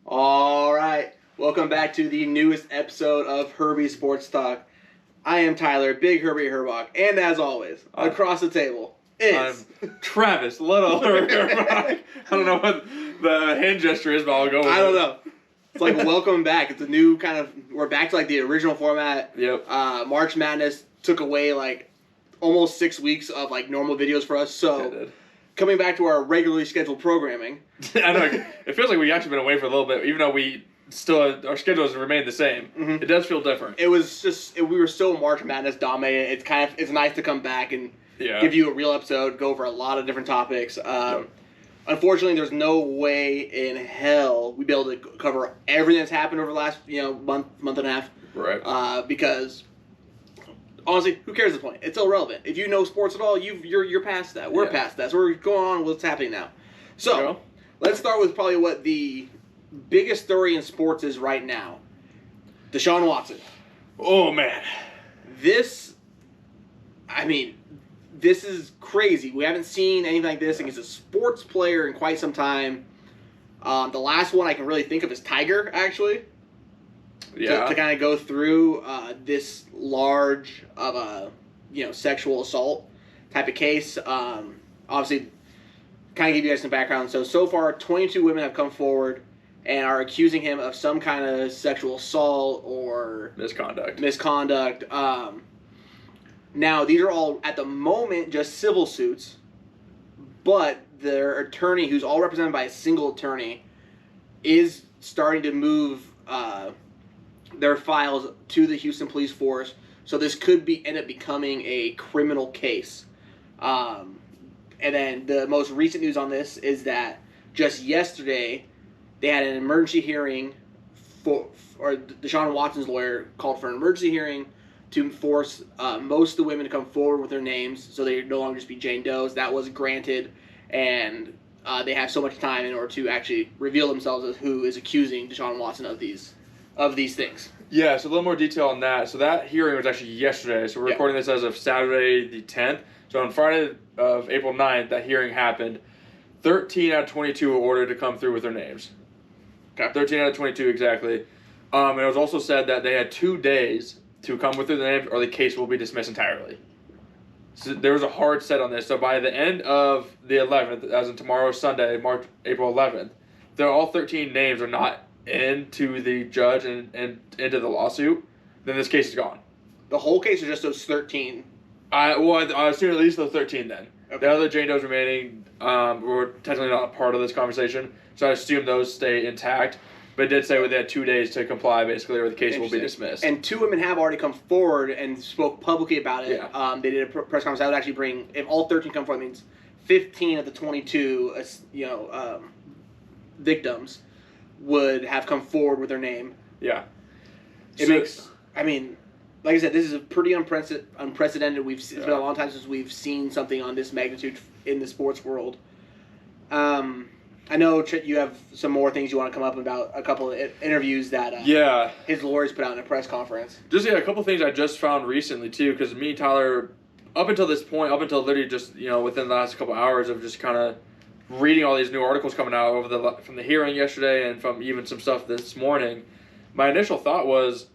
All right, welcome back to the newest episode of Herbie Sports Talk. I am Tyler, Big Herbie Herbach, and as always, across the table is I'm Travis, Little Herbach. I don't know what the hand gesture is, but I'll go with it. I don't know. It's like welcome back. It's a new kind of. We're back to like the original format. Yep. March Madness took away like almost 6 weeks of like normal videos for us. So coming back to our regularly scheduled programming. I know. It feels like we've actually been away for a little bit, even though our schedules remain the same. Mm-hmm. It does feel different. It was just we were still March Madness dominated. It's nice to come back and give you a real episode, go over a lot of different topics. Unfortunately, there's no way in hell we'd be able to cover everything that's happened over the last month and a half. Right. Because honestly, who cares at this point? It's irrelevant. If you know sports at all, you're past that. We're past that. So we're going on with what's happening now. So let's start with probably what the biggest story in sports is right now. Deshaun Watson. Oh man, this is crazy. We haven't seen anything like this against a sports player in quite some time. The last one I can really think of is Tiger, actually. Yeah. To kind of go through this large of a sexual assault type of case. Obviously, kind of give you guys some background. So far, 22 women have come forward and are accusing him of some kind of sexual assault or misconduct. Now, these are all, at the moment, just civil suits, but their attorney, who's all represented by a single attorney, is starting to move their files to the Houston Police Force, so this could end up becoming a criminal case. And then the most recent news on this is that just yesterday, they had an emergency hearing or Deshaun Watson's lawyer called for an emergency hearing to force most of the women to come forward with their names so they no longer just be Jane Does. That was granted, and they have so much time in order to actually reveal themselves as who is accusing Deshaun Watson of these things. Yeah, so a little more detail on that. So that hearing was actually yesterday. So we're recording this as of Saturday the 10th. So on Friday of April 9th, that hearing happened. 13 out of 22 were ordered to come through with their names. Okay. 13 out of 22 exactly. And it was also said that they had 2 days to come with their names or the case will be dismissed entirely. So there was a hard set on this. So by the end of the 11th, as in tomorrow, Sunday, April 11th, all 13 names are not into the judge and into the lawsuit, then this case is gone. The whole case is just those 13? I assume at least those 13 then. Okay. The other Jane Does remaining were technically not part of this conversation, so I assume those stay intact. But it did say they had 2 days to comply, basically, or the case will be dismissed. And 2 women have already come forward and spoke publicly about it. Yeah. They did a press conference. I would actually bring, if all 13 come forward, it means 15 of the 22 victims would have come forward with their name. Yeah. Like I said, this is a pretty unprecedented. It's been a long time since we've seen something on this magnitude in the sports world. I know you have some more things you want to come up about, a couple of interviews that his lawyers put out in a press conference. Just a couple of things I just found recently too, because me and Tyler, up until this point, up until literally just within the last couple of hours of just kind of reading all these new articles coming out from the hearing yesterday and from even some stuff this morning, my initial thought was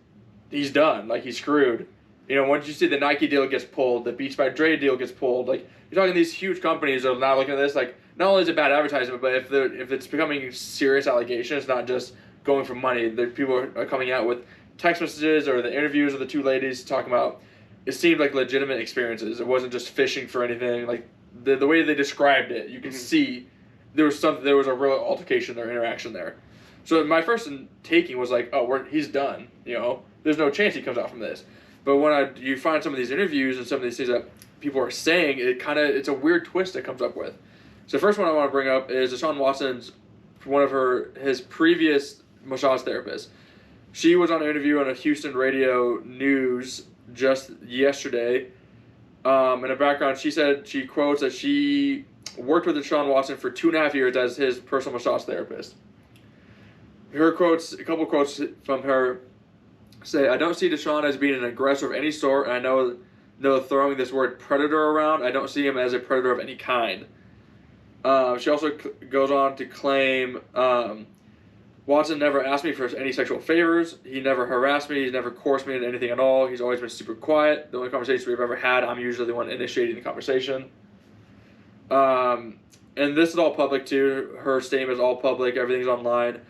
he's done, like he's screwed. Once you see the Nike deal gets pulled, the Beats by Dre deal gets pulled, like you're talking these huge companies are now looking at this like not only is it bad advertisement, but if it's becoming serious allegation, it's not just going for money. People are coming out with text messages or the interviews of the 2 ladies talking about it seemed like legitimate experiences. It wasn't just fishing for anything. Like the way they described it, you can see there was a real altercation or interaction there. So my first taking was like, he's done. There's no chance he comes out from this. But when you find some of these interviews and some of these things that people are saying, it's a weird twist it comes up with. So the first one I want to bring up is Deshaun Watson's, one of his previous massage therapists. She was on an interview on a Houston radio news just yesterday. In the background, she quotes that she worked with Deshaun Watson for 2.5 years as his personal massage therapist. A couple quotes from her say, "I don't see Deshaun as being an aggressor of any sort, and I know throwing this word predator around, I don't see him as a predator of any kind." She also goes on to claim Watson never asked me for any sexual favors. He never harassed me. He's never coerced me into anything at all. He's always been super quiet. The only conversations we've ever had, I'm usually the one initiating the conversation. And this is all public too. Her statement is all public. Everything's online.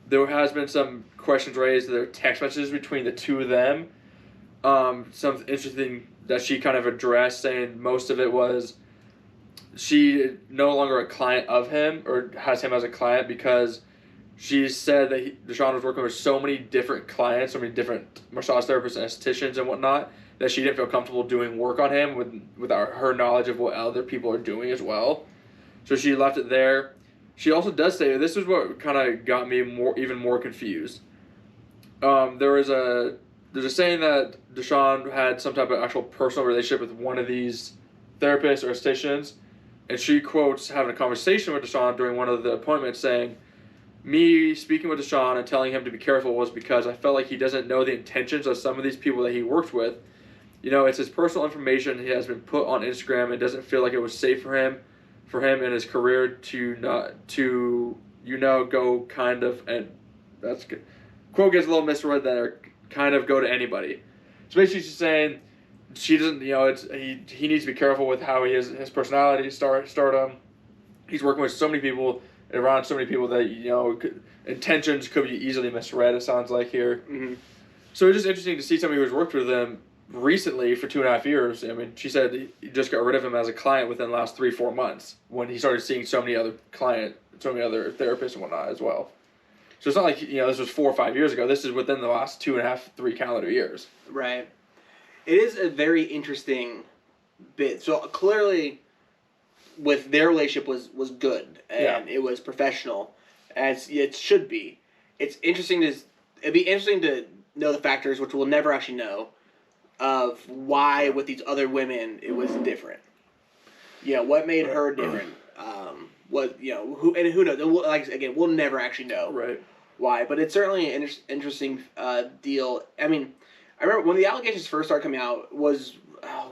There has been some questions raised. There are text messages between the two of them. Some interesting that she kind of addressed, saying most of it was she no longer a client of him or has him as a client because she said that Deshaun was working with so many different clients, so many different massage therapists and estheticians and whatnot, that she didn't feel comfortable doing work on him without her knowledge of what other people are doing as well. So she left it there. She also does say, this is what kind of got me even more confused. There's a saying that Deshaun had some type of actual personal relationship with one of these therapists or estheticians, and she quotes having a conversation with Deshaun during one of the appointments saying, me speaking with Deshaun and telling him to be careful was because I felt like he doesn't know the intentions of some of these people that he worked with. You know, it's his personal information. He has been put on Instagram. It doesn't feel like it was safe for him in his career to go kind of, and that's good. Quote gets a little misread there, kind of go to anybody. So basically she's saying she doesn't, he needs to be careful with how he is, his personality, stardom. He's working with so many people, around so many people that, intentions could be easily misread, it sounds like here. Mm-hmm. So it's just interesting to see somebody who's worked with them recently for 2.5 years. I mean, she said he just got rid of him as a client within the last 3-4 months when he started seeing so many other therapists and whatnot as well. So it's not like, this was 4 or 5 years ago. This is within the last 2.5, 3 calendar years. Right. It is a very interesting bit. So clearly, with their relationship was good and it was professional, as it should be. It'd be interesting to know the factors, which we'll never actually know, of why with these other women it was different. What made her different? Who knows? Again, we'll never actually know why. But it's certainly an interesting deal. I mean, I remember when the allegations first started coming out was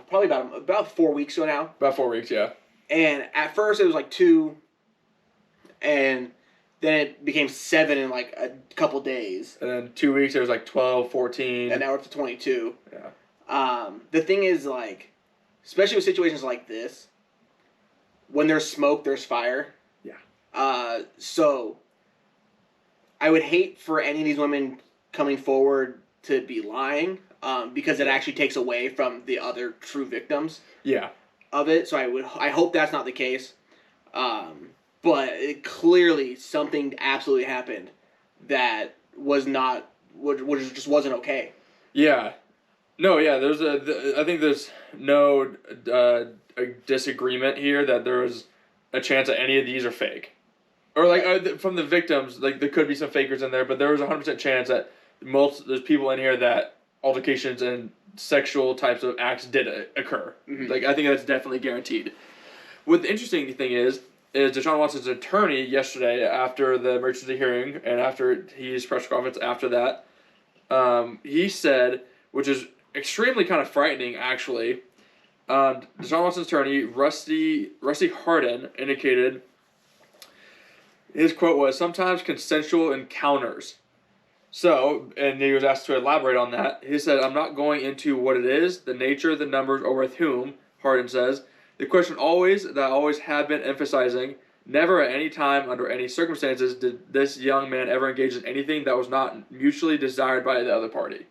probably about 4 weeks ago now. About 4 weeks, yeah. And at first it was like 2, and then it became 7 in like a couple days. And then 2 weeks it was like 12, 14. And now we're up to 22. Yeah. The thing is, especially with situations like this, when there's smoke, there's fire. Yeah. So I would hate for any of these women coming forward to be lying, because it actually takes away from the other true victims. Yeah. Of it. So I hope that's not the case. But clearly something absolutely happened that was not, which just wasn't okay. Yeah. No, yeah, I think there's no a disagreement here that there was a chance that any of these are fake. Or from the victims, there could be some fakers in there, but there was a 100% chance that there's people in here that altercations and sexual types of acts did occur. Mm-hmm. I think that's definitely guaranteed. What the interesting thing is Deshaun Watson's attorney yesterday, after the emergency hearing and after his press conference after that, he said, which is extremely kind of frightening actually, Deshaun Watson's attorney, Rusty Hardin, indicated, his quote was, sometimes consensual encounters. So, and he was asked to elaborate on that. He said, I'm not going into what it is, the nature, the numbers, or with whom, Hardin says. The question that I always have been emphasizing, never at any time, under any circumstances, did this young man ever engage in anything that was not mutually desired by the other party.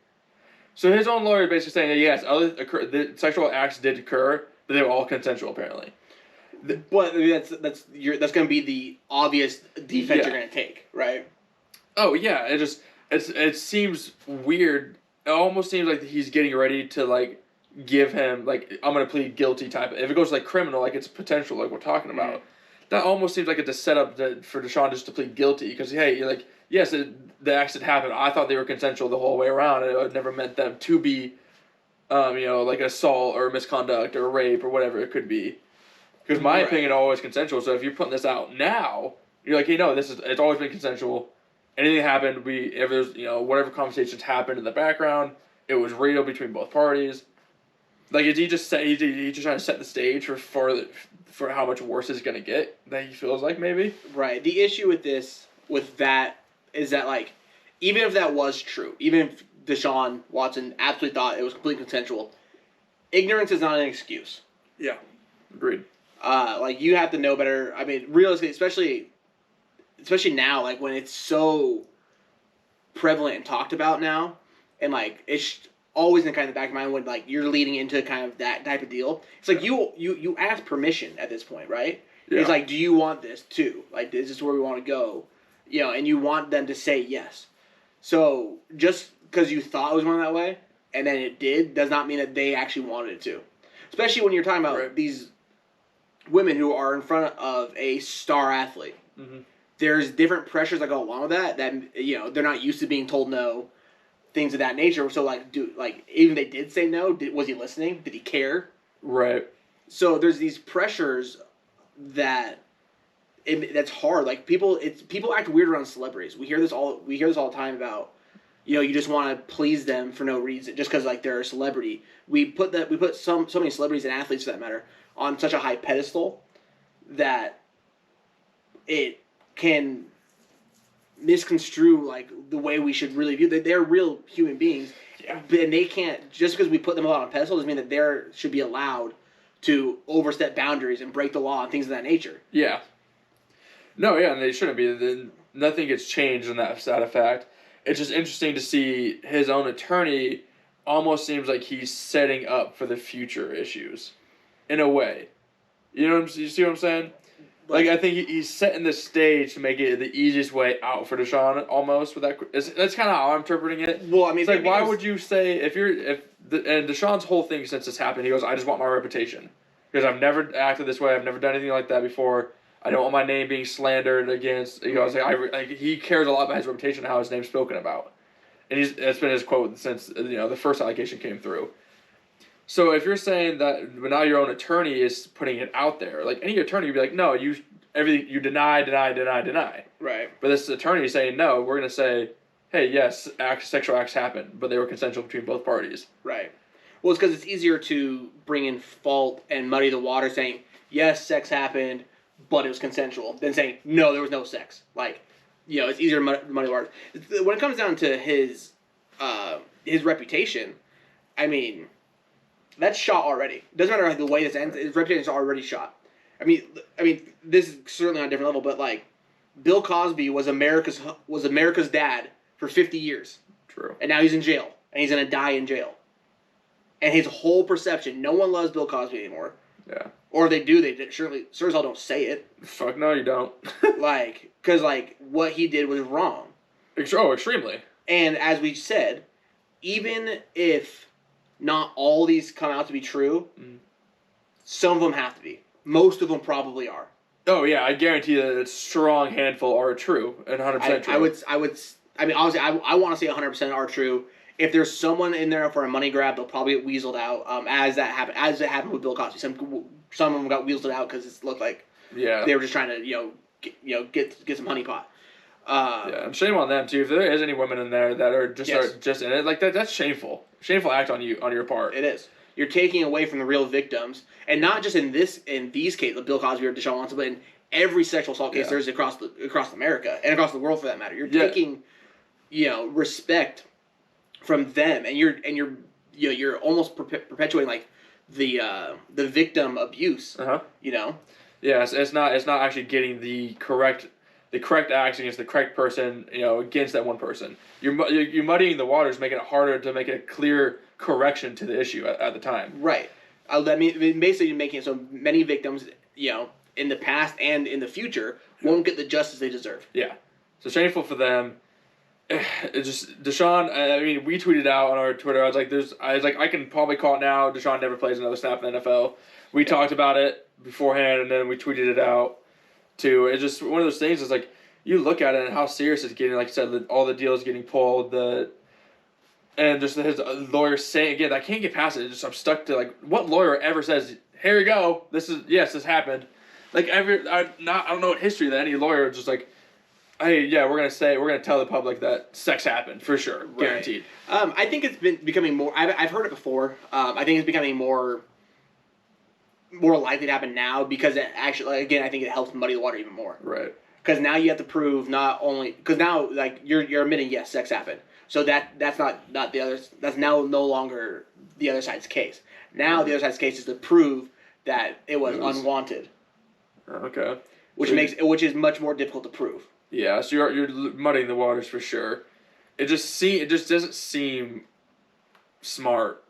So his own lawyer is basically saying that, yes, the sexual acts did occur, but they were all consensual, apparently. But that's going to be the obvious defense you're going to take, right? Oh, yeah, it seems weird. It almost seems like he's getting ready to give him I'm gonna plead guilty type. If it goes criminal, it's potential we're talking about. Mm-hmm. That almost seems like it's a setup for Deshaun just to plead guilty because hey, yes, the accident happened. I thought they were consensual the whole way around. It never meant them to be, assault or misconduct or rape or whatever it could be. Because my opinion always consensual. So if you're putting this out now, you're like, hey, no, it's always been consensual. Anything happened, if there's, whatever conversations happened in the background, it was real between both parties. Is he just trying to set the stage for how much worse it's going to get that he feels like maybe? Right. The issue with that is that, like, even if that was true, even if Deshaun Watson absolutely thought it was completely consensual, ignorance is not an excuse. Yeah. Agreed. Like, you have to know better. I mean, realistically, especially now, like, when it's so prevalent and talked about now, and, like, it's always in kind of the back of my mind when, like, you're leading into kind of that type of deal. It's like you ask permission at this point, right? Yeah. It's like, do you want this too? Like, is this where we want to go? You know, and you want them to say yes. So just because you thought it was going that way, and then it did, does not mean that they actually wanted it to. Especially when you're talking about these women who are in front of a star athlete. Mm-hmm. There's different pressures that go along with that, you know, they're not used to being told no, things of that nature. So, like, even if they did say no, was he listening? Did he care? Right. So there's these pressures that that's hard. Like, people act weird around celebrities. We hear this all the time about, you know, you just want to please them for no reason, just because, like, they're a celebrity. We put so many celebrities and athletes, for that matter, on such a high pedestal that it can misconstrue, like, the way we should really view them. They're real human beings, and they can't, just because we put them on a pedestal doesn't mean that they should be allowed to overstep boundaries and break the law and things of that nature. Yeah. No, yeah, and they shouldn't be. Nothing gets changed in that fact. It's just interesting to see his own attorney almost seems like he's setting up for the future issues, in a way. You see what I'm saying? Like, I think he's setting the stage to make it the easiest way out for Deshaun, almost. That's kind of how I'm interpreting it. Well, I mean, it's like, why would you say, and Deshaun's whole thing since this happened, he goes, I just want my reputation. Because I've never acted this way, I've never done anything like that before. I don't want my name being slandered against. He goes, he cares a lot about his reputation and how his name's spoken about. And that's been his quote since, you know, the first allegation came through. So if you're saying that now your own attorney is putting it out there, like, any attorney would be like, no, you deny. Right. But this attorney is saying, no, we're going to say, hey, yes, sexual acts happened, but they were consensual between both parties. Right. Well, it's because it's easier to bring in fault and muddy the water, saying, yes, sex happened, but it was consensual, than saying, no, there was no sex. Like, you know, it's easier to muddy the water. When it comes down to his reputation, I mean, that's shot already. Doesn't matter the way this ends. His reputation is already shot. I mean, this is certainly on a different level, but, like, Bill Cosby was America's dad for 50 years. True. And now he's in jail, and he's gonna die in jail. And his whole perception, no one loves Bill Cosby anymore. Yeah. Or they do. They surely, sure as hell don't say it. Fuck no, you don't. Because what he did was wrong. Oh, extremely. And as we said, even if not all these come out to be true, some of them have to be. Most of them probably are. Oh yeah, I guarantee that a strong handful are true and 100% true. I mean, obviously, I want to say 100% are true. If there's someone in there for a money grab, they'll probably get weaseled out. As it happened with Bill Cosby, some of them got weaseled out because it looked like they were just trying to get some honeypot. Yeah, and shame on them too. If there is any women in there that are just in it, like that's shameful. Shameful act on your part. It is. You're taking away from the real victims, and not just in these cases, of Bill Cosby or Deshaun Watson, but in every sexual assault case there's across America and across the world for that matter. You're taking, respect from them, and you're almost perpetuating, like, the victim abuse. Yeah, it's not actually getting the correct acts against the correct person, against that one person. You're muddying the waters, making it harder to make a clear correction to the issue at the time. Right. I mean, basically making it so many victims, in the past and in the future, won't get the justice they deserve. Yeah. So shameful for them. It's just Deshaun. I mean, we tweeted out on our Twitter. I was like, I can probably call it now. Deshaun never plays another snap in the NFL. We talked about it beforehand, and then we tweeted it out too. It's just one of those things. It's like you look at it and how serious it's getting. Like I said, all the deals getting pulled. And just his lawyer saying again, I can't get past it. I'm stuck to, like, what lawyer ever says, "Here you go. This happened." Like I don't know what history that any lawyer is just like, hey, yeah, we're gonna tell the public that sex happened for sure, guaranteed. Right. I think it's been becoming more. I've heard it before. I think it's becoming more likely to happen now because it actually, again, I think it helps muddy the water even more. Right. Because now you have to prove not only because now like you're admitting yes, sex happened. So that's not the other. That's now no longer the other side's case. Now the other side's case is to prove that it was unwanted. Okay. Which is much more difficult to prove. Yeah, so you're muddying the waters for sure. It just doesn't seem smart,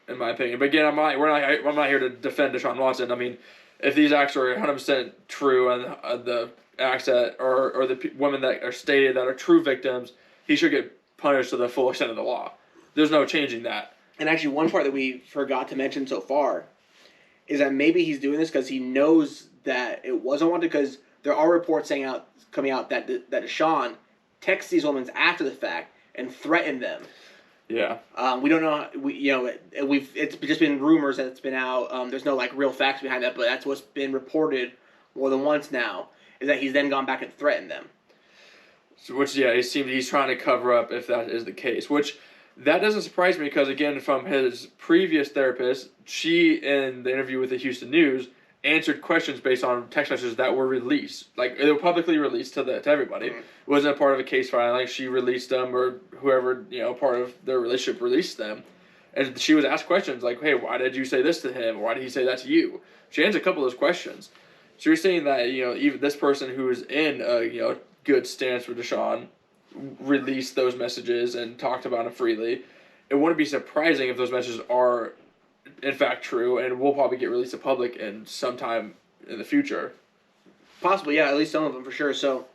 in my opinion. But again, I'm not here to defend Deshaun Watson. I mean, if these acts are 100% true and the acts that or the women that are stated that are true victims, he should get punished to the full extent of the law. There's no changing that. And actually, one part that we forgot to mention so far is that maybe he's doing this because he knows that it wasn't wanted. Because there are reports coming out that Deshaun texts these women after the fact and threatened them. Yeah. We don't know. It's just been rumors that it's been out. There's no like real facts behind that, but that's what's been reported more than once now. Is that he's then gone back and threatened them. So, it seems he's trying to cover up if that is the case. Which that doesn't surprise me because again, from his previous therapist, she in the interview with the Houston News answered questions based on text messages that were released. Like, they were publicly released to everybody. Mm-hmm. It wasn't a part of a case file. Like, she released them or whoever, part of their relationship released them. And she was asked questions like, hey, why did you say this to him? Why did he say that to you? She answered a couple of those questions. So you're saying that, even this person who is in a, good stance with Deshaun released those messages and talked about them freely. It wouldn't be surprising if those messages are in fact true and will probably get released to public in sometime in the future. Possibly, yeah, at least some of them for sure. So,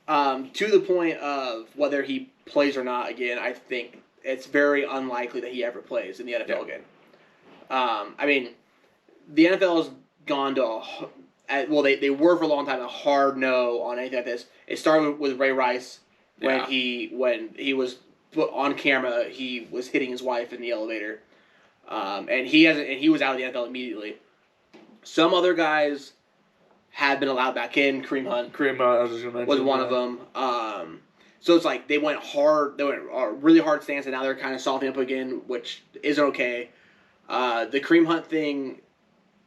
to the point of whether he plays or not again, I think it's very unlikely that he ever plays in the NFL again. I mean, the NFL has gone to they were for a long time a hard no on anything like this. It started with Ray Rice when he was put on camera, he was hitting his wife in the elevator. And he was out of the NFL immediately. Some other guys have been allowed back in. Kareem Hunt I was just gonna mention was one of them. So it's like they went hard. They went a really hard stance, and now they're kind of softening up again, which isn't okay. The Kareem Hunt thing,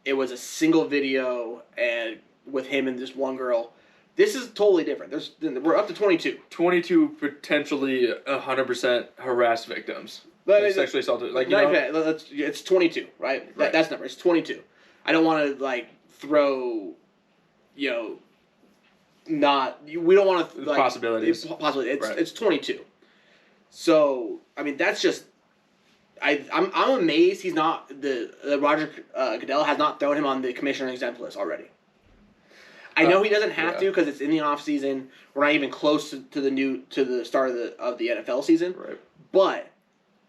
it was a single video and with him and this one girl. This is totally different. We're up to 22. 22 potentially 100% harassed victims. Sexually assaulted. It's 22, right? That's the number. It's 22. I don't want to throw, we don't want to possibilities. It's 22. So I mean that's just. I'm amazed he's not the Roger Goodell has not thrown him on the commissioner exempt list already. I know he doesn't have to because it's in the off season. We're not even close to the start of the NFL season. Right. But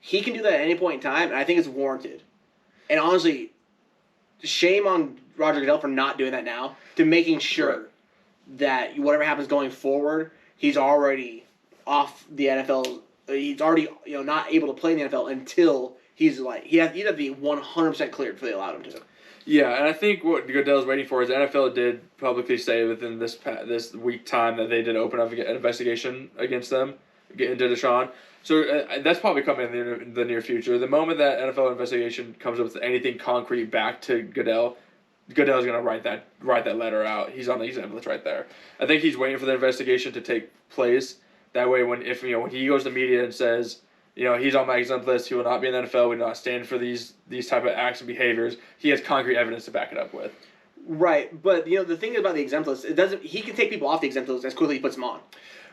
he can do that at any point in time, and I think it's warranted. And honestly, shame on Roger Goodell for not doing that now, to making sure that whatever happens going forward, he's already off the NFL. He's already not able to play in the NFL until he'd have to be 100% cleared before they allowed him to. Yeah, and I think what Goodell's waiting for is the NFL did publicly say within this week time that they did open up an investigation against them, into Deshaun. So that's probably coming in the near future. The moment that NFL investigation comes up with anything concrete back to Goodell's going to write that letter out. He's on the exempt list right there. I think he's waiting for the investigation to take place. That way, when he goes to media and says, he's on my exempt list, he will not be in the NFL, we do not stand for these type of acts and behaviors, he has concrete evidence to back it up with. Right, but the thing about the exempt list, he can take people off the exempt list as quickly as he puts them on.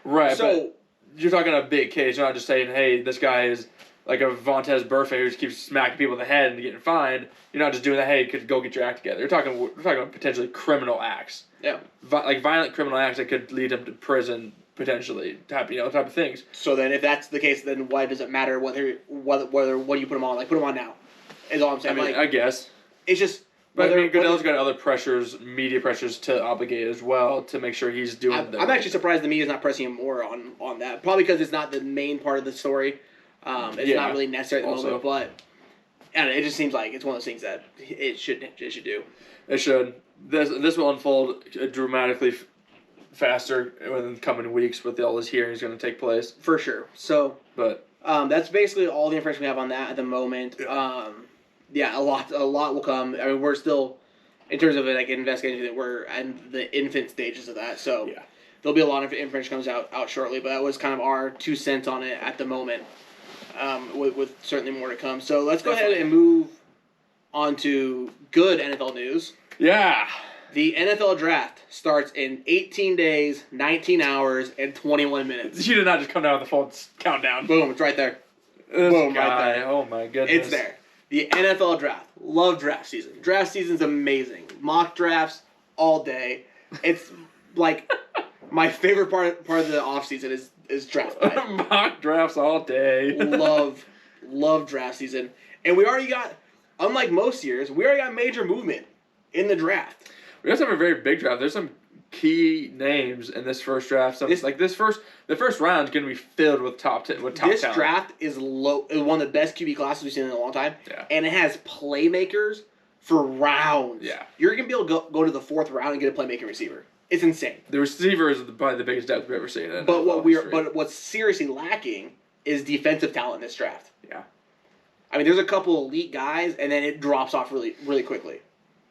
Right, so but you're talking a big case. You're not just saying, hey, this guy is like a Vontez Burfict who just keeps smacking people in the head and getting fined. You're not just doing that, hey, go get your act together. We're talking potentially criminal acts. Yeah. Like violent criminal acts that could lead him to prison, potentially, type of things. So then if that's the case, then why does it matter whether what you put him on? Like, put him on now, is all I'm saying. I mean, I guess. It's just... But Goodell's got other pressures, media pressures to obligate as well to make sure he's doing I'm actually surprised the media's not pressing him more on that. Probably because it's not the main part of the story. It's not really necessary at the moment, but it just seems like it's one of those things that it should do. It should. This will unfold dramatically faster in the coming weeks with all these hearings going to take place. For sure. So, but that's basically all the information we have on that at the moment. Yeah. A lot will come. I mean, we're still, in terms of investigation, we're in the infant stages of that. So, there'll be a lot of information comes out shortly, but that was kind of our 2 cents on it at the moment, with certainly more to come. So let's go ahead and move on to good NFL news. Yeah. The NFL draft starts in 18 days, 19 hours, and 21 minutes. You did not just come down with the full countdown. Boom, it's right there. Boom, right there. Oh my goodness. It's there. The NFL draft. Love draft season. Draft season's amazing. Mock drafts all day. It's like my favorite part of the offseason is draft night. Mock drafts all day. love draft season. And we already got, unlike most years, we already got major movement in the draft. We also have a very big draft. There's some key names in this first draft. The first round is going to be filled with top talent. This draft is one of the best QB classes we've seen in a long time. Yeah. And it has playmakers for rounds. Yeah. You're going to be able to go to the 4th round and get a playmaking receiver. It's insane. The receiver is probably the biggest depth we've ever seen. But what's seriously lacking is defensive talent in this draft. Yeah. I mean, there's a couple elite guys, and then it drops off really, really quickly.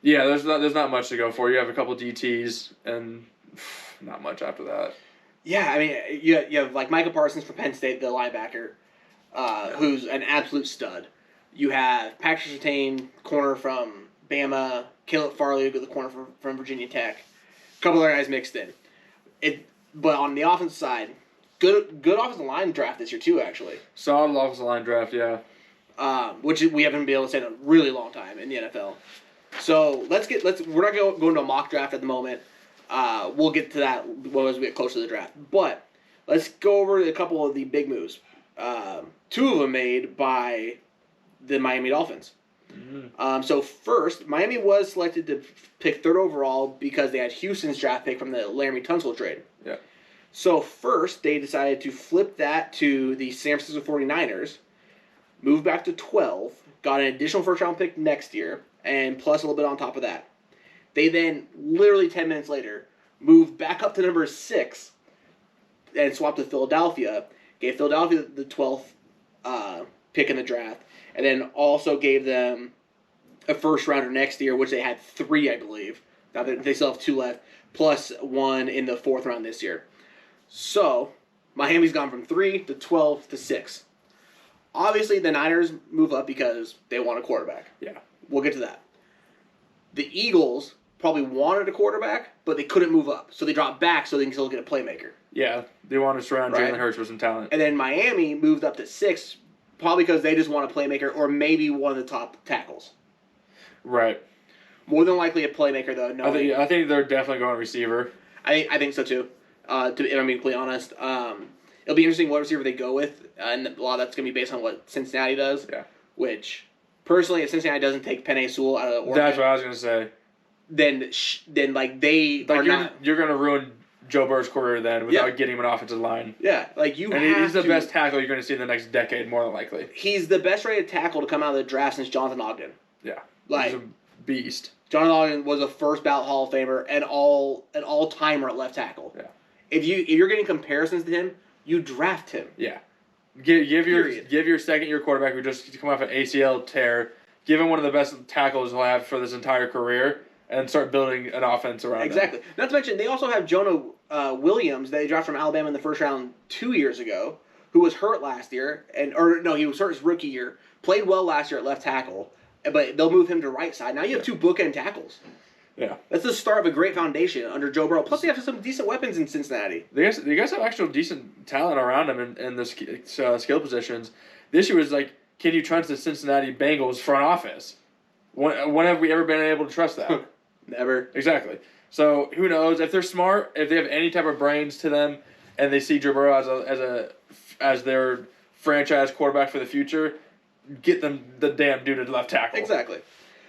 Yeah, there's not much to go for. You have a couple DTs and not much after that. Yeah, I mean, you have like Micah Parsons from Penn State, the linebacker, who's an absolute stud. You have Patrick Surtain, corner from Bama, Caleb Farley, the corner from Virginia Tech. A couple other guys mixed in. But on the offensive side, good offensive line draft this year too, actually. Solid offensive line draft, yeah. Which we haven't been able to say in a really long time in the NFL. So we're not going to a mock draft at the moment. We'll get to that as we get closer to the draft. But let's go over a couple of the big moves. 2 of them made by the Miami Dolphins. Mm-hmm. So first, Miami was selected to pick 3rd overall because they had Houston's draft pick from the Laramie Tunsil trade. Yeah. So first, they decided to flip that to the San Francisco 49ers, move back to 12, got an additional 1st-round pick next year, and plus a little bit on top of that. They then, literally 10 minutes later, moved back up to number 6 and swapped to Philadelphia, gave Philadelphia the 12th pick in the draft, and then also gave them a 1st-rounder next year, which they had 3, I believe. Now they still have 2 left, plus 1 in the 4th round this year. So, Miami's gone from 3 to 12 to 6. Obviously, the Niners move up because they want a quarterback. Yeah. We'll get to that. The Eagles probably wanted a quarterback, but they couldn't move up. So they dropped back so they can still get a playmaker. Yeah, they want to surround Jalen Hurts with some talent. And then Miami moved up to 6, probably because they just want a playmaker or maybe one of the top tackles. Right. More than likely a playmaker, though. No, I think they're definitely going receiver. I think so, too, to be completely honest. It'll be interesting what receiver they go with, and a lot of that's going to be based on what Cincinnati does. Yeah. Which, personally, if Cincinnati doesn't take Penei Sewell out of the orbit, that's what I was going to say. Then like they like are not. You're going to ruin Joe Burrow's career then without getting him an offensive line. Yeah, like you. And he's the best tackle you're going to see in the next decade, more than likely. He's the best rated tackle to come out of the draft since Jonathan Ogden. Yeah, like he's a beast. Jonathan Ogden was a first ballot Hall of Famer and an all timer at left tackle. Yeah. If you're getting comparisons to him, you draft him. Yeah. Give your second year quarterback who just come off an ACL tear, give him one of the best tackles he'll have for this entire career, and start building an offense around exactly. him. Not to mention, they also have Jonah Williams that they drafted from Alabama in the 1st round 2 years ago, who was hurt last year, he was hurt his rookie year, played well last year at left tackle, but they'll move him to right side. Now you have 2 bookend tackles. Yeah. That's the start of a great foundation under Joe Burrow. Plus, they have some decent weapons in Cincinnati. They guys have actual decent talent around them in the skill positions. The issue is, like, can you trust the Cincinnati Bengals front office? When have we ever been able to trust that? Never. Exactly. So, who knows? If they're smart, if they have any type of brains to them, and they see Joe Burrow as their franchise quarterback for the future, get them the damn dude at left tackle. Exactly.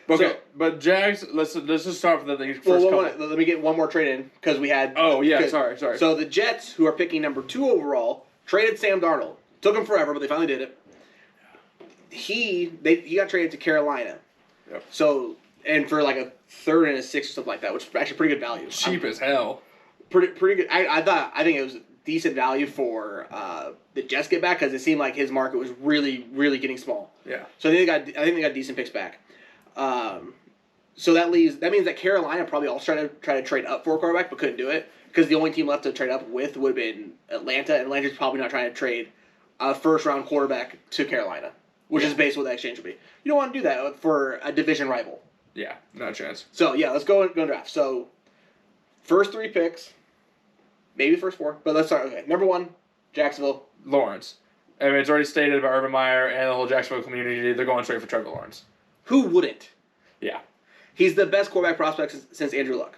Okay, but Jags, let's just start with the first couple. Let me get one more trade in because we had. Oh yeah, sorry. So the Jets, who are picking number 2 overall, traded Sam Darnold. Took him forever, but they finally did it. He got traded to Carolina. Yep. So and for like a 3rd and a 6th or something like that, which is actually pretty good value. Cheap as hell. Pretty good. I think it was decent value for the Jets get back because it seemed like his market was really really getting small. Yeah. So I think they got decent picks back. So that means that Carolina probably also try to trade up for a quarterback, but couldn't do it because the only team left to trade up with would have been Atlanta, and Atlanta's probably not trying to trade a first-round quarterback to Carolina, which is basically what that exchange would be. You don't want to do that for a division rival. Yeah, not a chance. So, yeah, let's go and draft. So, first 3 picks, maybe first 4, but let's start. Okay, number 1, Jacksonville. Lawrence. I mean, it's already stated by Urban Meyer and the whole Jacksonville community, they're going straight for Trevor Lawrence. Who wouldn't? Yeah. He's the best quarterback prospect since Andrew Luck.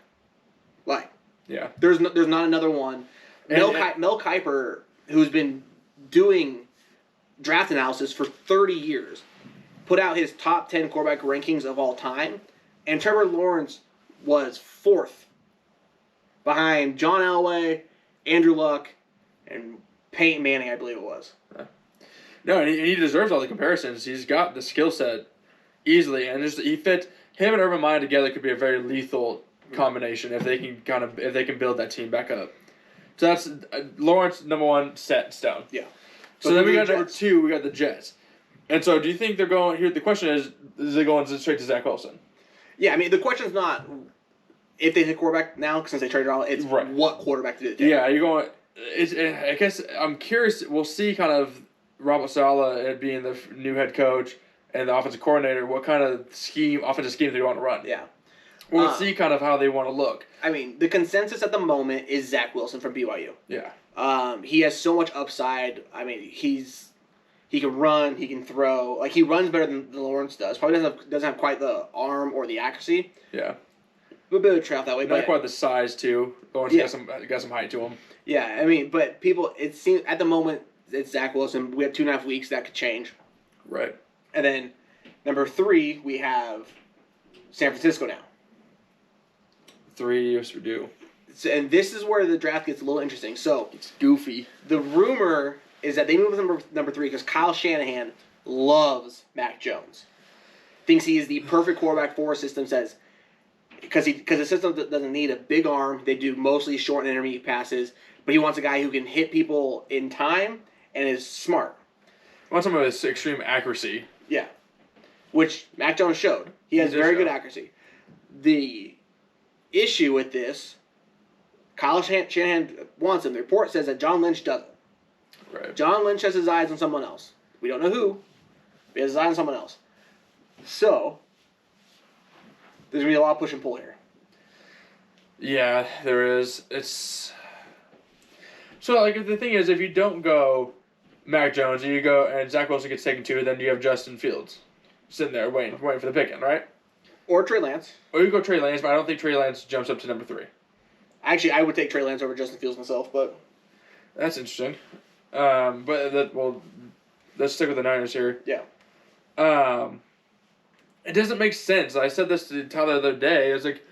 Like, yeah. There's not another one. Mel Kiper, who's been doing draft analysis for 30 years, put out his top 10 quarterback rankings of all time, and Trevor Lawrence was 4th behind John Elway, Andrew Luck, and Peyton Manning, I believe it was. No, and he deserves all the comparisons. He's got the skill set easily, and he fits him and Urban Meyer together could be a very lethal combination if they can build that team back up. So that's Lawrence number 1 set in stone. Yeah. So then we got number 2. We got the Jets. And so, do you think they're going here? The question is they going straight to Zach Wilson? Yeah, I mean the question's not if they take quarterback now since they traded all. It's right. What quarterback did it take? Yeah, you're going. I guess I'm curious. We'll see kind of Robert Saleh being the new head coach and the offensive coordinator. What kind of offensive scheme they want to run? Yeah. We'll see kind of how they want to look. I mean, the consensus at the moment is Zach Wilson from BYU. Yeah. He has so much upside. I mean, he can run, he can throw. Like, he runs better than Lawrence does. Probably doesn't have quite the arm or the accuracy. Yeah. A bit of a trap that way. Not quite the size, too. Lawrence got some height to him. Yeah, I mean, but it seems, at the moment, it's Zach Wilson. We have 2.5 weeks. That could change. Right. And then, number 3, we have San Francisco now. 3 years we do. So, and this is where the draft gets a little interesting. So it's goofy. The rumor is that they moved with number 3 because Kyle Shanahan loves Mac Jones. Thinks he is the perfect quarterback for a system. Says because the system doesn't need a big arm. They do mostly short and intermediate passes, but he wants a guy who can hit people in time and is smart. He wants someone with extreme accuracy. Yeah, which Mac Jones showed. He has very good accuracy. The issue with this, Kyle Shanahan wants him. The report says that John Lynch doesn't. Right. John Lynch has his eyes on someone else. We don't know who, but he has his eyes on someone else. So, there's going to be a lot of push and pull here. Yeah, there is. It's... So, like, the thing is, if you don't go Mac Jones and you go and Zach Wilson gets taken 2, then you have Justin Fields sitting there waiting for the picking, right? Or Trey Lance. Or you go Trey Lance, but I don't think Trey Lance jumps up to number 3. Actually, I would take Trey Lance over Justin Fields myself, but... That's interesting. Let's stick with the Niners here. Yeah. It doesn't make sense. I said this to Tyler the other day. It's like,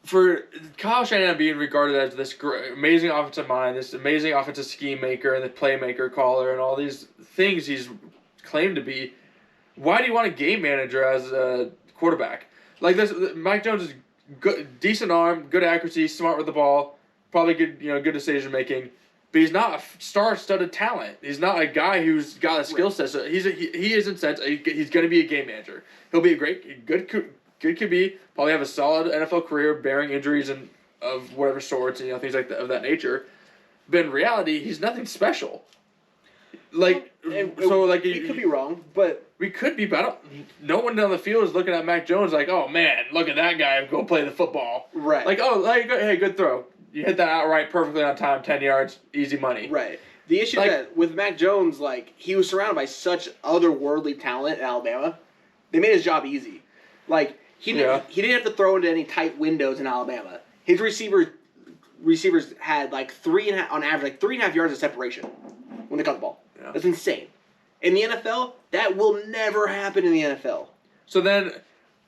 for Kyle Shanahan being regarded as this amazing offensive mind, this amazing offensive scheme maker, and the playmaker caller, and all these things he's claimed to be, why do you want a game manager as a quarterback? Like this, Mike Jones is good, decent arm, good accuracy, smart with the ball, probably good, good decision making. But he's not a star-studded talent. He's not a guy who's got a skill set. So he is in sense he's going to be a game manager. He'll be a good QB. Probably have a solid NFL career, bearing injuries and of whatever sorts and things like that, of that nature. But in reality, he's nothing special. Like we could be wrong, but we could be. But no one down the field is looking at Mac Jones like, oh man, look at that guy go play the football. Right. Like, oh, hey, good throw. You hit that outright perfectly on time, 10 yards, easy money. Right. The issue is that with Mac Jones, he was surrounded by such otherworldly talent in Alabama. They made his job easy. He didn't have to throw into any tight windows in Alabama. His receivers had on average 3.5 yards of separation when they caught the ball. Yeah. That's insane. In the NFL, that will never happen in the NFL. So then,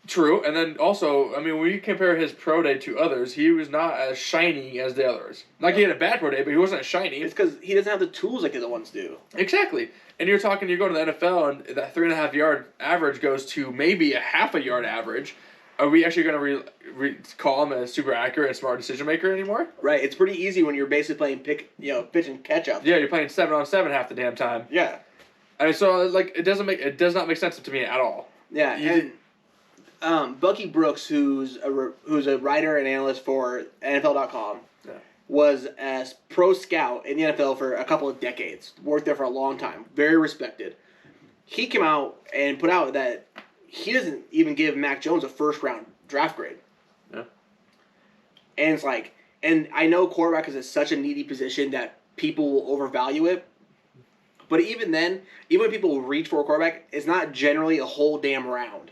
true, and then also, I mean, when you compare his pro day to others, he was not as shiny as the others. He had a bad pro day, but he wasn't as shiny. It's because he doesn't have the tools like the other ones do. Exactly. And you're going to the NFL, and that 3.5 yard average goes to maybe a half a yard average. Are we actually going to call him a super accurate and smart decision maker anymore? Right. It's pretty easy when you're basically playing pitch and catch up. Yeah, you're playing 7-on-7 half the damn time. Yeah. I mean, so it does not make sense to me at all. Yeah, Bucky Brooks, who's a writer and analyst for NFL.com, was a pro scout in the NFL for a couple of decades. Worked there for a long time. Very respected. He came out and put out that he doesn't even give Mac Jones a first-round draft grade. Yeah. And it's like, and I know quarterback is such a needy position that people will overvalue it. But even then, even when people reach for a quarterback, it's not generally a whole damn round.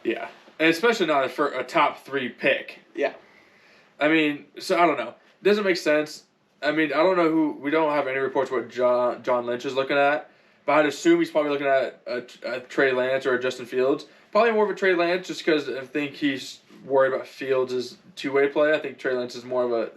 Yeah. And especially not for a top 3 pick. Yeah. I mean, so I don't know. It doesn't make sense. I mean, I don't know we don't have any reports what John Lynch is looking at. But I'd assume he's probably looking at a Trey Lance or a Justin Fields. Probably more of a Trey Lance just because I think he's worried about Fields' two-way play. I think Trey Lance is more of a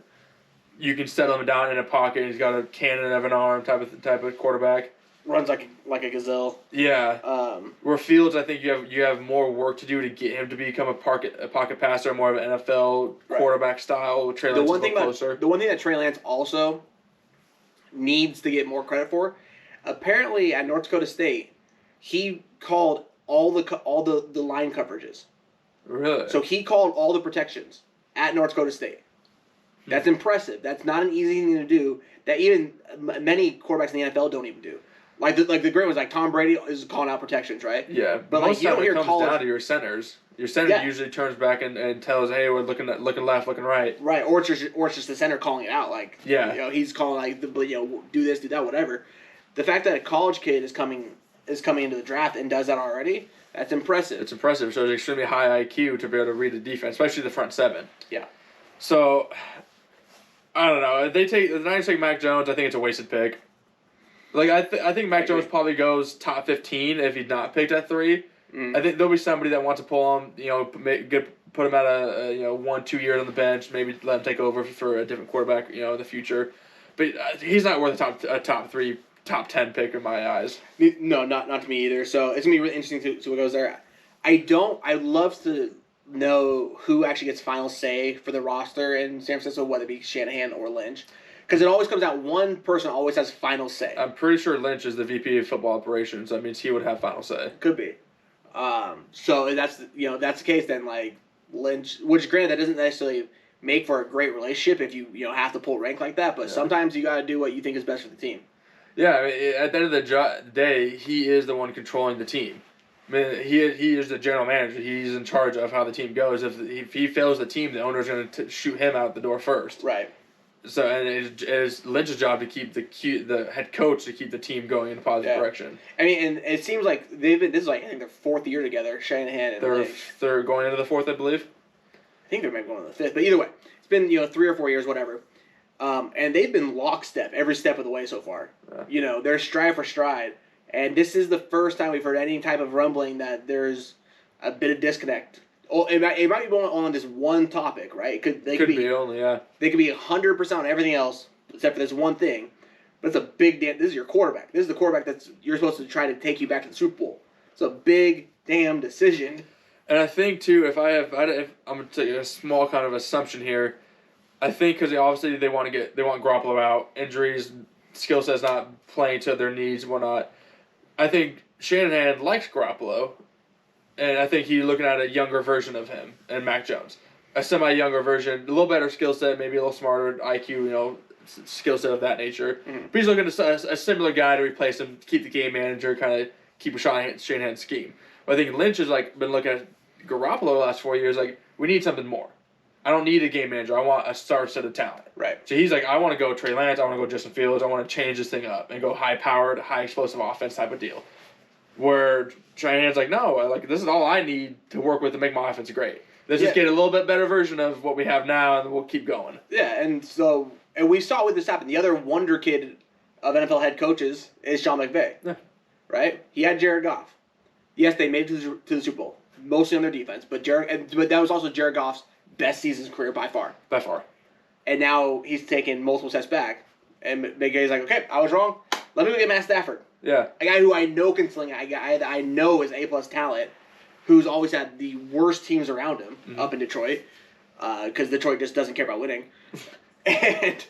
you can settle him down in a pocket. He's got a cannon of an arm type of quarterback. Runs like a gazelle. Yeah. Where Fields, I think you have more work to do to get him to become a pocket passer, more of an NFL quarterback style. Trey Lance is closer. The one thing that Trey Lance also needs to get more credit for, apparently at North Dakota State, he called all the line coverages. Really? So he called all the protections at North Dakota State. That's impressive. That's not an easy thing to do. That even many quarterbacks in the NFL don't even do. Like the great ones, like Tom Brady is calling out protections, right? Yeah, but most you don't hear it comes calls down to your centers. Your center usually turns back and tells, "Hey, we're looking left, looking right." Right, or it's just the center calling it out, like he's calling like do this, do that, whatever. The fact that a college kid is coming into the draft and does that already, that's impressive. It's impressive. It shows extremely high IQ to be able to read the defense, especially the front seven. Yeah. So, I don't know. If the Niners take Mac Jones, I think it's a wasted pick. Like I think Mac Jones probably goes top 15 if he's not picked at 3. I think there'll be somebody that wants to pull him. Put him at a 1-2 years on the bench. Maybe let him take over for a different quarterback. In the future, but he's not worth a top 3, top 10 pick in my eyes. No, not to me either. So it's gonna be really interesting to see what goes there. I'd love to know who actually gets final say for the roster in San Francisco, whether it be Shanahan or Lynch. Because it always comes out one person always has final say. I'm pretty sure Lynch is the VP of football operations. That means he would have final say. Could be. So if that's the case, then like Lynch, which granted that doesn't necessarily make for a great relationship if you have to pull rank like that. But sometimes you got to do what you think is best for the team. Yeah, I mean, at the end of the day, he is the one controlling the team. I mean, he is the general manager. He's in charge of how the team goes. If he fails the team, the owner's going to shoot him out the door first. Right. So and it is Lynch's job to keep the head coach to keep the team going in a positive direction. I mean, and it seems like this is like I think their 4th year together, Shanahan and Lynch. They're going into the 4th, I believe. I think they might be going to the 5th, but either way, it's been 3 or 4 years, whatever. And they've been lockstep every step of the way so far. Yeah. They're stride for stride, and this is the first time we've heard any type of rumbling that there's a bit of disconnect. Oh, it might be going on this one topic, right? They could be only, yeah. They could be 100% on everything else except for this one thing. But it's a big damn. This is your quarterback. This is the quarterback you're supposed to try to take you back to the Super Bowl. It's a big damn decision. And I think too, if I'm gonna take a small kind of assumption here, I think because obviously they want Garoppolo out, injuries, skill set's not playing to their needs and whatnot. I think Shanahan likes Garoppolo. And I think he's looking at a younger version of him and Mac Jones. A semi-younger version, a little better skill set, maybe a little smarter IQ, skill set of that nature. Mm-hmm. But he's looking at a similar guy to replace him, keep the game manager, kind of keep a Shanahan scheme. But I think Lynch has been looking at Garoppolo the last 4 years, we need something more. I don't need a game manager. I want a star set of talent. Right. So he's like, I want to go Trey Lance, I want to go Justin Fields, I want to change this thing up and go high-powered, high-explosive offense type of deal. Where Shanahan's like, no, this is all I need to work with to make my offense great. Let's just get a little bit better version of what we have now, and we'll keep going. Yeah, and we saw with this happen. The other wonder kid of NFL head coaches is Sean McVay. Yeah. Right? He had Jared Goff. Yes, they made it to the Super Bowl, mostly on their defense, but that was also Jared Goff's best season of his career by far. By far. And now he's taken multiple steps back, and McVay's like, okay, I was wrong. Let me go get Matt Stafford. Yeah. A guy who I know can sling, a guy that I know is A-plus talent, who's always had the worst teams around him up in Detroit, because Detroit just doesn't care about winning. And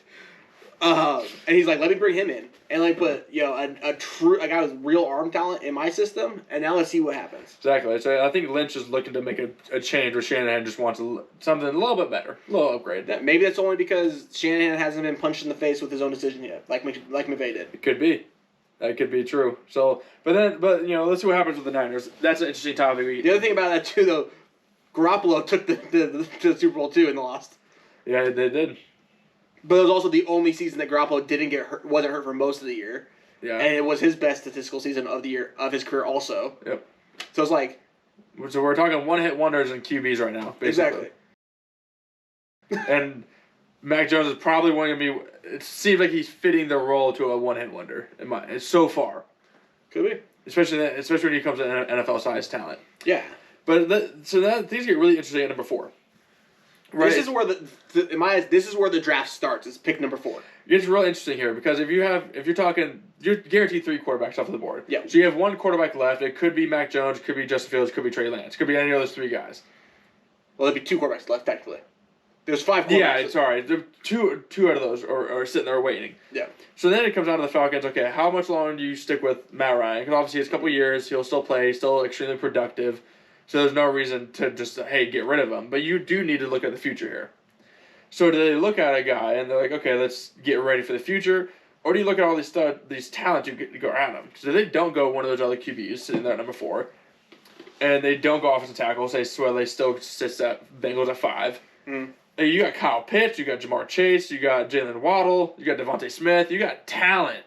And he's like, let me bring him in and like put a guy with real arm talent in my system, and now let's see what happens. Exactly. So I think Lynch is looking to make a change where Shanahan just wants something a little bit better, a little upgrade. Maybe that's only because Shanahan hasn't been punched in the face with his own decision yet, like McVay did. It could be. That could be true. So, but let's see what happens with the Niners. That's an interesting topic. The other thing about that too, though, Garoppolo took the Super Bowl too and lost. Yeah, they did. But it was also the only season that Garoppolo didn't get hurt, wasn't hurt for most of the year. Yeah. And it was his best statistical season of the year of his career also. Yep. So it's like. So we're talking one-hit wonders and QBs right now, basically. Exactly. And Mac Jones is probably going to be. It seems like he's fitting the role to a one-hit wonder. So far. Could be. Especially when he comes to NFL-sized talent. Yeah. But things get really interesting at number 4. Right. This is where this is where the draft starts. Is pick number 4. It's really interesting here because if you're guaranteed 3 quarterbacks off the board. Yeah. So you have 1 quarterback left. It could be Mac Jones, could be Justin Fields, could be Trey Lance, could be any of those 3 guys. Well, there'd be 2 quarterbacks left technically. There's 5 quarterbacks. Yeah, sorry. Two out of those are sitting there waiting. Yeah. So then it comes down to the Falcons. Okay, how much longer do you stick with Matt Ryan? Because obviously it's a couple years. He'll still play. He's still extremely productive. So there's no reason to just, get rid of him. But you do need to look at the future here. So do they look at a guy and they're like, okay, let's get ready for the future? Or do you look at all these talents you get to go around them? So they don't go one of those other QBs sitting there at number 4. And they don't go offensive tackle. Say, so they still sits at Bengals at 5. Mm. You got Kyle Pitts, you got Jamar Chase, you got Jalen Waddle, you got Devontae Smith, you got talent.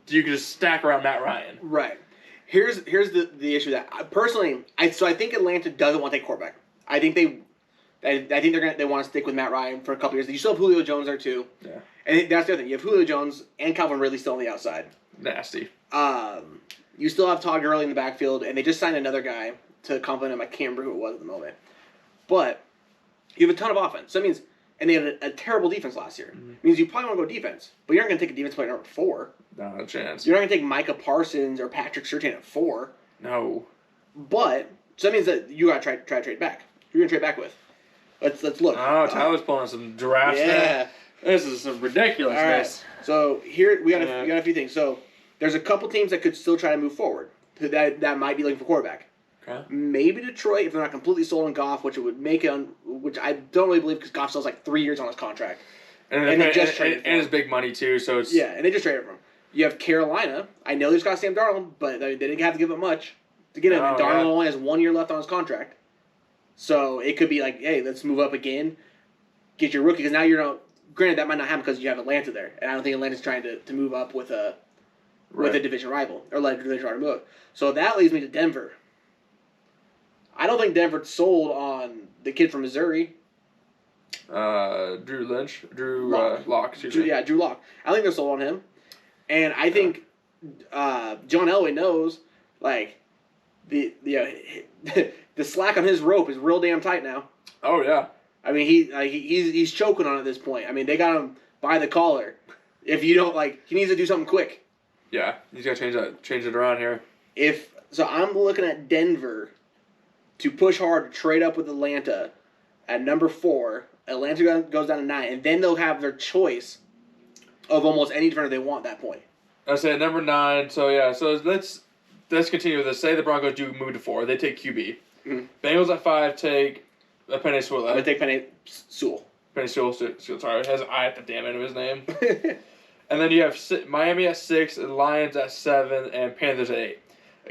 You can just stack around Matt Ryan. Right. Here's the issue that I think Atlanta doesn't want to take quarterback. I think they want to stick with Matt Ryan for a couple years. You still have Julio Jones there too. Yeah. And that's the other thing. You have Julio Jones and Calvin Ridley still on the outside. Nasty. You still have Todd Gurley in the backfield, and they just signed another guy to complement him. I can't remember who it was at the moment. But you have a ton of offense. So that means, and they had a terrible defense last year. Mm-hmm. It means you probably want to go defense, but you're not going to take a defense player number 4. Not a chance. You're not going to take Micah Parsons or Patrick Surtain at 4. No. But so that means that you got to try to trade back. Who are you going to trade back with? Let's look. Oh, Tyler's pulling some drafts. Yeah. This is some ridiculousness. All right. So here we got a few things. So there's a couple teams that could still try to move forward. That might be looking for quarterback. Okay. Maybe Detroit if they're not completely sold on Goff, which it would make it which I don't really believe because Goff still has like 3 years on his contract. And they just traded and it's big money too, so it's and they just traded for him. You have Carolina. I know they've got Sam Darnold, but they didn't have to give up much to get him. And Darnold only has 1 year left on his contract. So it could be like, hey, let's move up again, get your rookie. Because now you're not. Granted, that might not happen because you have Atlanta there, and I don't think Atlanta's trying to move up with a division rival or let a division rival move. So that leads me to Denver. I don't think Denver's sold on the kid from Missouri. Drew Lock. Drew Lock. I think they're sold on him, and I think John Elway knows like the the slack on his rope is real damn tight now. Oh yeah. I mean he's choking on it at this point. I mean they got him by the collar. If you don't he needs to do something quick. Yeah, he's got to change it around here. So I'm looking at Denver to push hard to trade up with Atlanta at number 4. Atlanta goes down to 9, and then they'll have their choice of almost any defender they want at that point. I say number 9. So yeah, so let's continue with this. Say the Broncos do move to 4, they take QB. Mm-hmm. Bengals at 5 take Penei Sewell. I'm gonna take Penei Sewell. Penei Sewell. Sorry, it has an I at the damn end of his name. And then you have Miami at 6, Lions at 7, and Panthers at 8.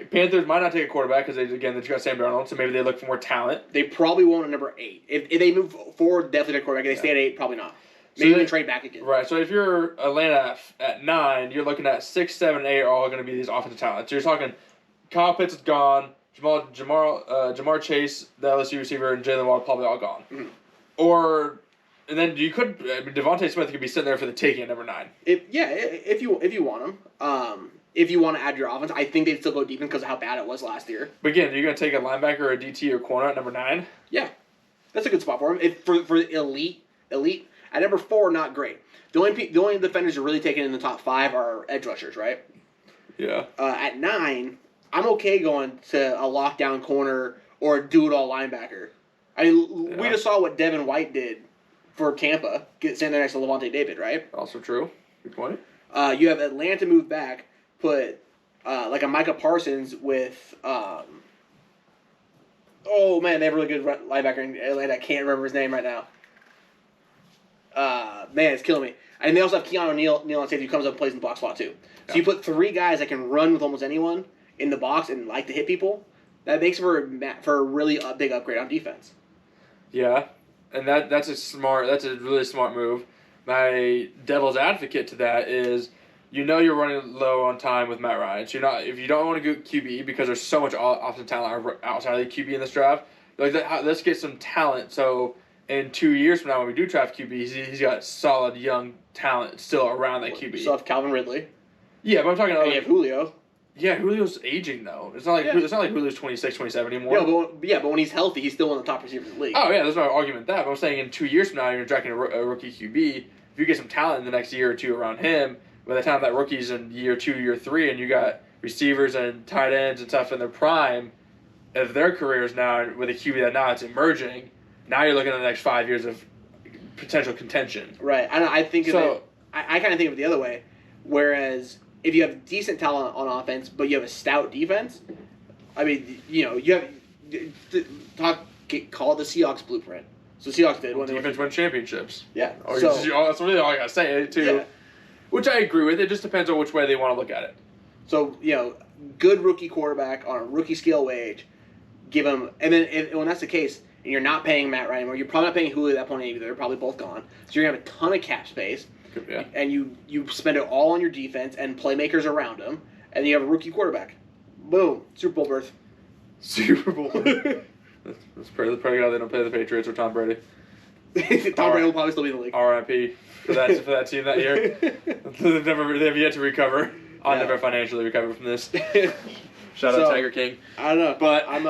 Panthers might not take a quarterback because they just got Sam Darnold, so maybe they look for more talent. They probably won't at number 8. If they move forward, definitely take a quarterback. If they stay at 8, probably not. Maybe they trade back again. Right. So if you're Atlanta at 9, you're looking at 6, 7, 8 are all going to be these offensive talents. So you're talking Kyle Pitts is gone, Jamar Chase, the LSU receiver, and Jalen Waddle probably all gone. Mm-hmm. And then Devontae Smith could be sitting there for the taking at number 9. If you want him. If you want to add your offense, I think they'd still go defense because of how bad it was last year. But again, you're going to take a linebacker or a DT or corner at number 9? Yeah. That's a good spot for him. For elite. At number 4, not great. The only defenders you're really taking in the top 5 are edge rushers, right? Yeah. At 9, I'm okay going to a lockdown corner or a do-it-all linebacker. We just saw what Devin White did for Tampa, sitting there next to Levante David, right? Also true. Good point. You have Atlanta move back, put like a Micah Parsons with. Oh man, they have a really good linebacker in Atlanta. I can't remember his name right now. Man, it's killing me. And they also have Keanu Neal on safety who comes up and plays in the box spot too. So you put 3 guys that can run with almost anyone in the box and like to hit people. That makes for a really big upgrade on defense. Yeah, and that's a really smart move. My devil's advocate to that is, you're running low on time with Matt Ryan. So if you don't want to go QB because there's so much offensive talent outside of the QB in this draft, let's get some talent. So in 2 years from now, when we do draft QB, he's got solid young talent still around that QB. You still have Calvin Ridley. Yeah, but I'm talking about. And you have Julio. Yeah, Julio's aging though. It's not like Julio's 26, 27 anymore. But when he's healthy, he's still one of the top receivers in the league. Oh yeah, there's no argument with that. But I'm saying in 2 years from now, you're drafting a rookie QB. If you get some talent in the next year or two around him, by the time that rookie's in year 2, year 3, and you got receivers and tight ends and stuff in their prime of their careers now, with a QB that now it's emerging, now you're looking at the next 5 years of potential contention. Right. I think of it. I kind of think of it the other way. Whereas if you have decent talent on offense, but you have a stout defense, I mean, you have call it the Seahawks blueprint. So Seahawks did when defense win championships. Yeah. That's really all I gotta say too. Yeah. Which I agree with. It just depends on which way they want to look at it. So good rookie quarterback on a rookie scale wage, give him, and then when that's the case, and you're not paying Matt Ryan, or you're probably not paying Julio at that point either. They're probably both gone. So you're gonna have a ton of cap space. Yeah. And you spend it all on your defense and playmakers around him, and you have a rookie quarterback. Boom, Super Bowl berth. Super Bowl. Let's pray God they don't play the Patriots or Tom Brady. Tom Brady will probably still be in the league. R.I.P. for that team that year. They've yet to recover. I'll never financially recover from this. Shout out Tiger King. I don't know, but I'm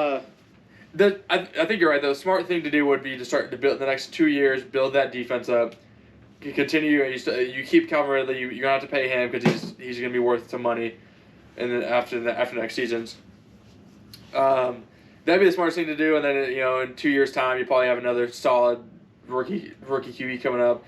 I think you're right though. The smart thing to do would be to start to build the next 2 years, build that defense up. You continue. You keep Calvin Ridley. You're gonna have to pay him because he's gonna be worth some money, and then after next seasons, that'd be the smartest thing to do. And then in 2 years' time, you probably have another solid rookie QB coming up.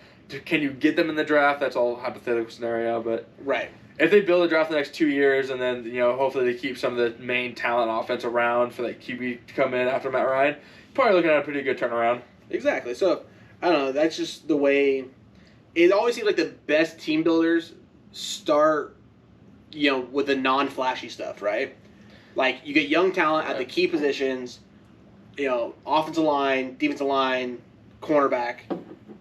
Can you get them in the draft? That's all hypothetical scenario, but right. If they build a draft the next 2 years, and then hopefully they keep some of the main talent offense around for that QB to come in after Matt Ryan, probably looking at a pretty good turnaround. Exactly. So I don't know. That's just the way. It always seems like the best team builders start, with the non-flashy stuff, right? Like, you get young talent at the key positions, offensive line, defensive line, cornerback,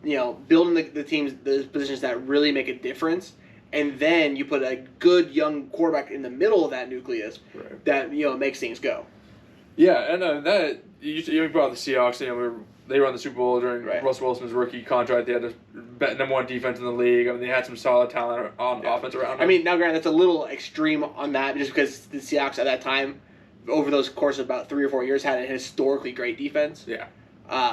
building the positions that really make a difference. And then you put a good young quarterback in the middle of that nucleus that, makes things go. Yeah, and that, you brought up the Seahawks, they won the Super Bowl during Russell Wilson's rookie contract. They had the number 1 defense in the league. I mean, they had some solid talent on offense around them. I mean, now granted, that's a little extreme on that, just because the Seahawks at that time, over those course of about 3 or 4 years, had a historically great defense. Yeah.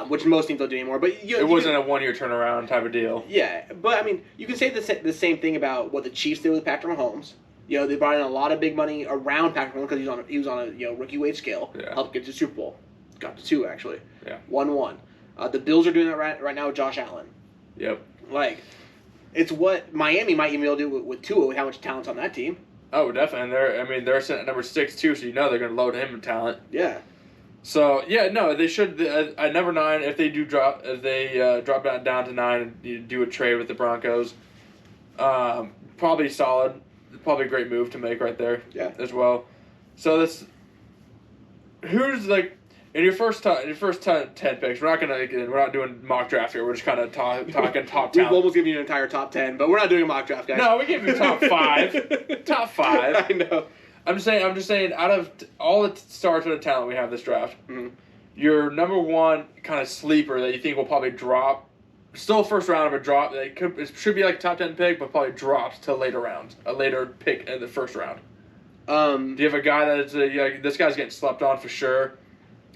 Which most teams don't do anymore. But it wasn't a 1 year turnaround type of deal. Yeah, but I mean, you can say the same thing about what the Chiefs did with Patrick Mahomes. They brought in a lot of big money around Patrick Mahomes because he was on a rookie wage scale. Yeah. Helped get to the Super Bowl. Got to 2 actually. Yeah. 1-1. The Bills are doing that right now with Josh Allen. Yep. Like, it's what Miami might even be able to do with Tua, with how much talent's on that team. Oh, definitely. And they're sitting at number 6 too, so they're going to load him with talent. Yeah. So they should at number 9 if they drop down to 9 and you do a trade with the Broncos. Probably solid, probably a great move to make right there. Yeah. As well. So who's like. In your first 10 picks, we're not doing mock draft here. We're just kind of talking top 10. We've almost given you an entire top 10, but we're not doing a mock draft, guys. No, we gave you top 5. Top 5. I know. I'm just saying. Out of all the stars of the talent we have this draft, your number 1 kind of sleeper that you think will probably drop, still first round of a drop. It should be like a top 10 pick, but probably drops to later rounds, a later pick in the first round. Do you have a guy that's this guy's getting slept on for sure?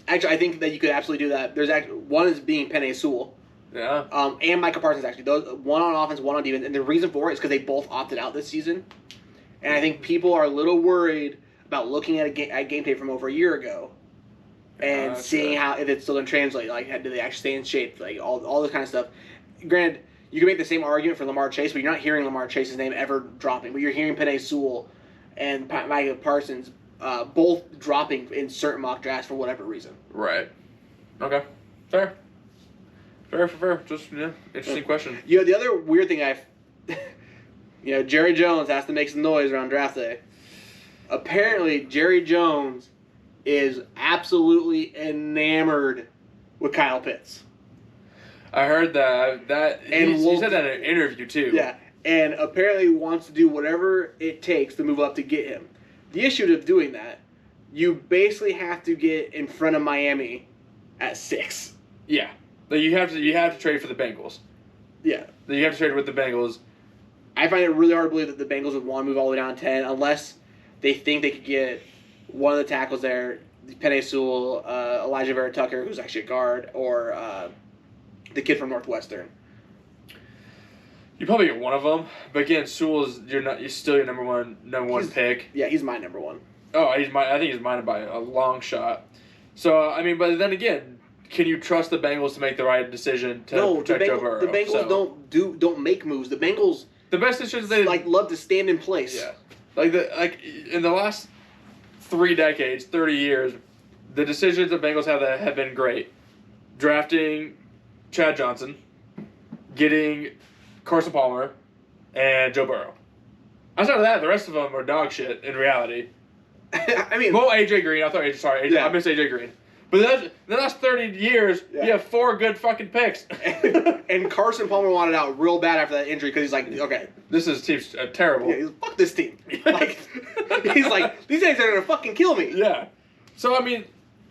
Actually, I think that you could absolutely do that. There's actually one is being Penei Sewell. Yeah. And Micah Parsons actually. Those one on offense, one on defense, and the reason for it is because they both opted out this season. And I think people are a little worried about looking at game tape from over a year ago, and seeing how if it's still going to translate. Like, do they actually stay in shape? Like all this kind of stuff. Granted, you can make the same argument for Lamar Chase, but you're not hearing Lamar Chase's name ever dropping. But you're hearing Penei Sewell and Micah Parsons both dropping in certain mock drafts for whatever reason. Right. Okay. Fair. Just, interesting question. The other weird thing Jerry Jones has to make some noise around draft day. Apparently, Jerry Jones is absolutely enamored with Kyle Pitts. I heard that he said that in an interview too. Yeah, and apparently wants to do whatever it takes to move up to get him. The issue of doing that, you basically have to get in front of Miami at 6. Yeah, you have to trade for the Bengals. Yeah, you have to trade with the Bengals. I find it really hard to believe that the Bengals would want to move all the way down 10 unless they think they could get one of the tackles there, Penei Sewell, Elijah Vera Tucker, who's actually a guard, or the kid from Northwestern. You probably get one of them, but again, Sewell's he's still your number one pick. Yeah, he's my number one. Oh, I think he's mine by a long shot. So but then again, can you trust the Bengals to make the right decision to protect Joe Burrow? The Bengals don't make moves. The Bengals the best decisions they love to stand in place. Yeah, like in the last 3 decades, 30 years, the decisions the Bengals have been great. Drafting Chad Johnson, getting Carson Palmer, and Joe Burrow. Outside of that, the rest of them are dog shit in reality. I mean, AJ Green. I missed AJ Green. But the last 30 years, you have 4 good fucking picks. And Carson Palmer wanted out real bad after that injury because he's like, okay, this team's terrible. Yeah, he's fuck this team. Like, he's like, these guys are gonna fucking kill me. Yeah. So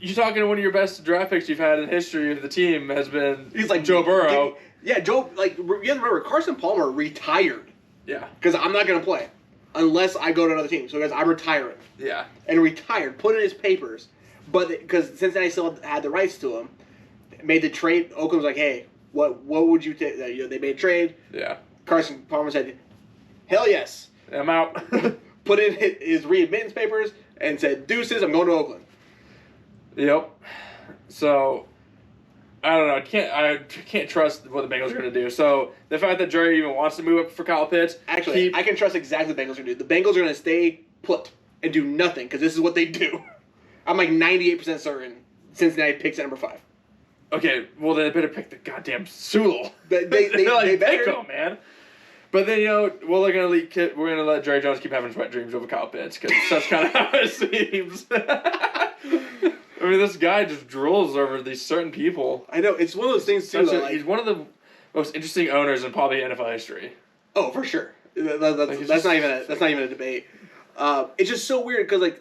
you're talking to one of your best draft picks you've had in history of the team has been Joe Burrow. Joe. Like, you have to remember, Carson Palmer retired. Yeah. Because I'm not gonna play unless I go to another team. So guys, I'm retiring. Yeah. And retired, put in his papers. But because Cincinnati still had the rights to him, made the trade. Oakland was like, "Hey, what would you take?" They made a trade. Yeah. Carson Palmer said, "Hell yes, I'm out." Put in his readmittance papers and said, "Deuces, I'm going to Oakland." Yep. So I don't know. I can't trust what the Bengals are going to do. So the fact that Jerry even wants to move up for Kyle Pitts, actually, I can trust exactly what the Bengals are going to do. The Bengals are going to stay put and do nothing because this is what they do. I'm like 98% certain Cincinnati picks at number 5. Okay, well they better pick the goddamn Sewell. They better, pick him, man. But then we're gonna let Jerry Jones keep having wet dreams over Kyle Pitts because that's kind of how it seems. I mean, this guy just drools over these certain people. I know it's one of those things too. He's one of the most interesting owners in probably NFL history. Oh, for sure. That's not even a debate. It's just so weird because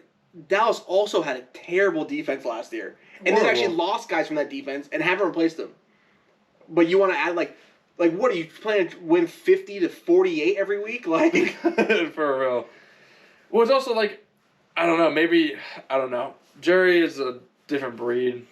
Dallas also had a terrible defense last year. And they actually lost guys from that defense and haven't replaced them. But you want to add, what are you planning to win 50 to 48 every week? For real. Well, it's also I don't know. Jerry is a different breed.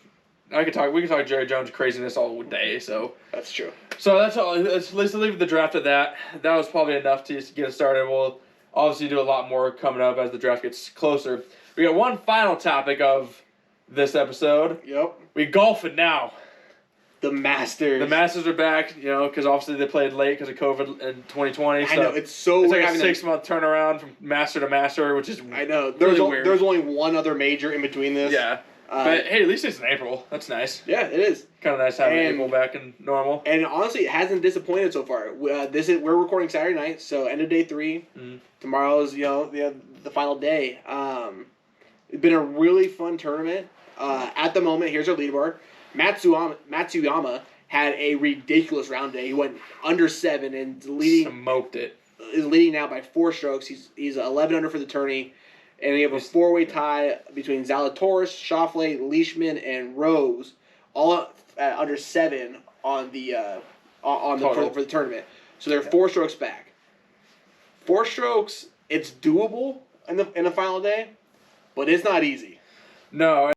We can talk Jerry Jones craziness all day, so. That's true. So that's all. Let's leave the draft at that. That was probably enough to get us started. We'll obviously do a lot more coming up as the draft gets closer. We got one final topic of this episode. Yep. We golfing now. The Masters. The Masters are back, because obviously they played late because of COVID in 2020. I know, it's so weird. It's like a 6-month turnaround from Master to Master, which is I know. weird. There's only one other major in between this. Yeah. But hey, at least it's in April. That's nice. Yeah, it is. Kind of nice having April back in normal. And honestly, it hasn't disappointed so far. We're recording Saturday night, so end of day 3. Mm-hmm. Tomorrow's the final day. It's been a really fun tournament. At the moment, here's our leaderboard. Matsuyama had a ridiculous round day. He went under 7 and smoked it. Is leading now by 4 strokes. He's 11 under for the tourney. And we have a 4-way tie between Zalatoris, Schauffele, Leishman, and Rose, all under 7 on the for the tournament. So they're 4 strokes back. 4 strokes, it's doable in the final day, but it's not easy. No.